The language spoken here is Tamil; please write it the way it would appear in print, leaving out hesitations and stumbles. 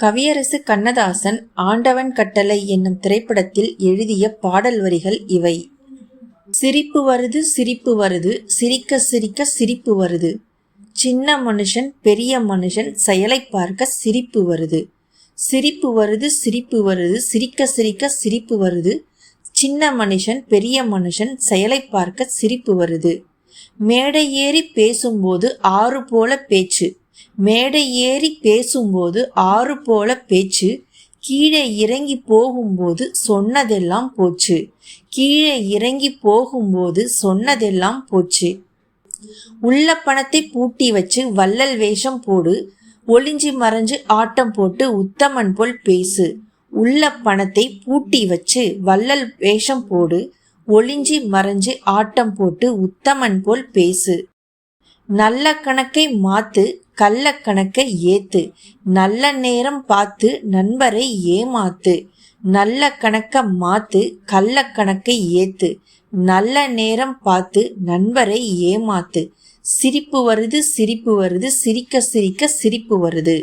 கவியரசு கண்ணதாசன் ஆண்டவன் கட்டளை என்னும் திரைப்படத்தில் எழுதிய பாடல் வரிகள் இவை. சிரிப்பு வருது சிரிப்பு வருது, சிரிக்க சிரிக்க சிரிப்பு வருது. சின்ன மனுஷன் பெரிய மனுஷன் செயலை பார்க்க சிரிப்பு வருது. சிரிப்பு வருது சிரிப்பு வருது, சிரிக்க சிரிக்க சிரிப்பு வருது. சின்ன மனுஷன் பெரிய மனுஷன் செயலை பார்க்க சிரிப்பு வருது. மேடை ஏறி பேசும்போது ஆறு போல பேச்சு. மேடை ஏறி பேசும்போது ஆறு போல பேச்சு. கீழே இறங்கி போகும்போது சொன்னதெல்லாம் போச்சு. கீழே இறங்கி போகும்போது சொன்னதெல்லாம் போச்சு. உள்ள பணத்தை பூட்டி வச்சு வள்ளல் வேஷம் போடு. ஒளிஞ்சி மறைஞ்சு ஆட்டம் போட்டு உத்தமன் போல் பேசு. உள்ள பணத்தை பூட்டி வச்சு வள்ளல் வேஷம் போடு. ஒளிஞ்சி மறைஞ்சு ஆட்டம் போட்டு உத்தமன் போல் பேசு. நல்ல கணக்கை மாத்து, கள்ள கணக்கை ஏத்து. நல்ல நேரம் பார்த்து நண்பரை ஏமாத்து. நல்ல கணக்க மாத்து, கள்ள கணக்கை ஏத்து. நல்ல நேரம் பார்த்து நண்பரை ஏமாத்து. சிரிப்பு வருது சிரிப்பு வருது, சிரிக்க சிரிக்க சிரிப்பு வருது.